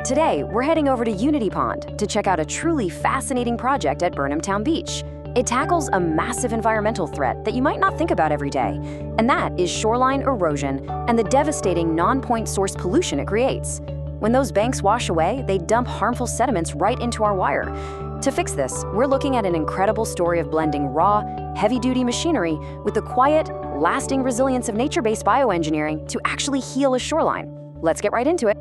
Today, we're heading over to Unity Pond to check out a truly fascinating project at Burnham Town Beach. It tackles a massive environmental threat that you might not think about every day, and that is shoreline erosion and the devastating non-point source pollution it creates. When those banks wash away, they dump harmful sediments right into our wire. To fix this, we're looking at an incredible story of blending raw, heavy-duty machinery with the quiet, lasting resilience of nature-based bioengineering to actually heal a shoreline. Let's get right into it.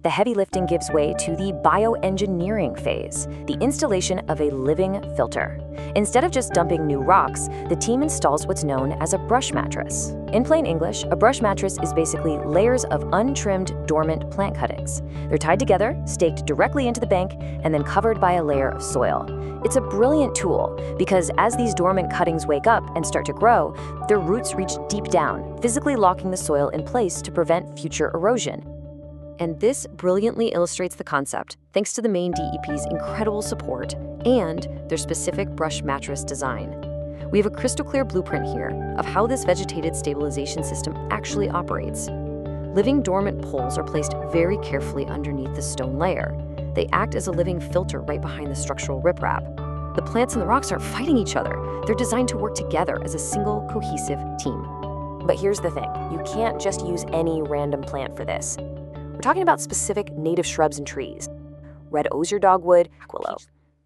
The heavy lifting gives way to the bioengineering phase, the installation of a living filter. Instead of just dumping new rocks, the team installs what's known as a brush mattress. In plain English, a brush mattress is basically layers of untrimmed, dormant plant cuttings. They're tied together, staked directly into the bank, and then covered by a layer of soil. It's a brilliant tool because as these dormant cuttings wake up and start to grow, their roots reach deep down, physically locking the soil in place to prevent future erosion. And this brilliantly illustrates the concept, thanks to the Maine DEP's incredible support and their specific brush mattress design. We have a crystal clear blueprint here of how this vegetated stabilization system actually operates. Living dormant poles are placed very carefully underneath the stone layer. They act as a living filter right behind the structural riprap. The plants and the rocks aren't fighting each other. They're designed to work together as a single, cohesive team. But here's the thing, you can't just use any random plant for this. We're talking about specific native shrubs and trees. Red osier dogwood, willow.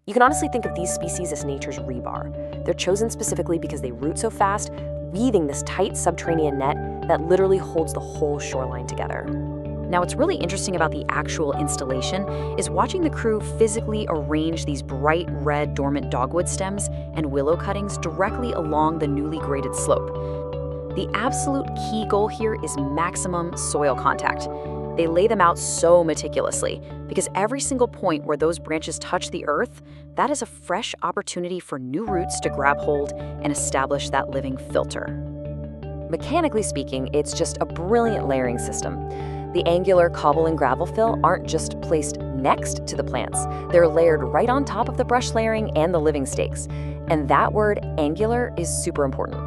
You can honestly think of these species as nature's rebar. They're chosen specifically because they root so fast, weaving this tight subterranean net that literally holds the whole shoreline together. Now, what's really interesting about the actual installation is watching the crew physically arrange these bright red dormant dogwood stems and willow cuttings directly along the newly graded slope. The absolute key goal here is maximum soil contact. They lay them out so meticulously because every single point where those branches touch the earth, that is a fresh opportunity for new roots to grab hold and establish that living filter. Mechanically speaking, it's just a brilliant layering system. The angular cobble and gravel fill aren't just placed next to the plants. They're layered right on top of the brush layering and the living stakes. And that word, angular, is super important.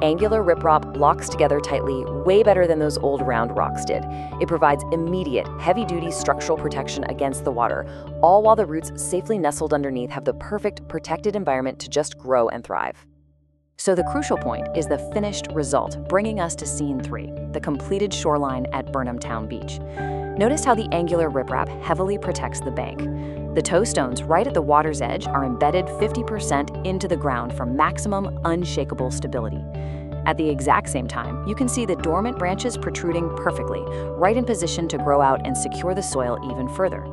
Angular riprap locks together tightly, way better than those old round rocks did. It provides immediate, heavy-duty structural protection against the water, all while the roots safely nestled underneath have the perfect protected environment to just grow and thrive. So the crucial point is the finished result, bringing us to scene 3, the completed shoreline at Burnham Town Beach. Notice how the angular riprap heavily protects the bank. The toe stones right at the water's edge are embedded 50% into the ground for maximum unshakable stability. At the exact same time, you can see the dormant branches protruding perfectly, right in position to grow out and secure the soil even further.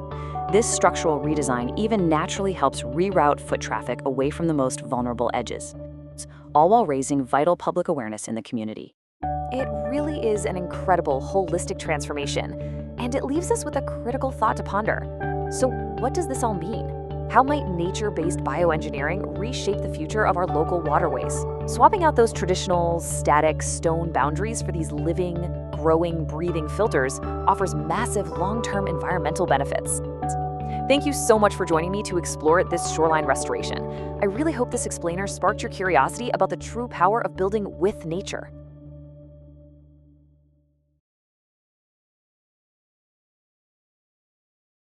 This structural redesign even naturally helps reroute foot traffic away from the most vulnerable edges, all while raising vital public awareness in the community. It really is an incredible holistic transformation, and it leaves us with a critical thought to ponder. So what does this all mean? How might nature-based bioengineering reshape the future of our local waterways? Swapping out those traditional, static stone boundaries for these living, growing, breathing filters offers massive long-term environmental benefits. Thank you so much for joining me to explore this shoreline restoration. I really hope this explainer sparked your curiosity about the true power of building with nature.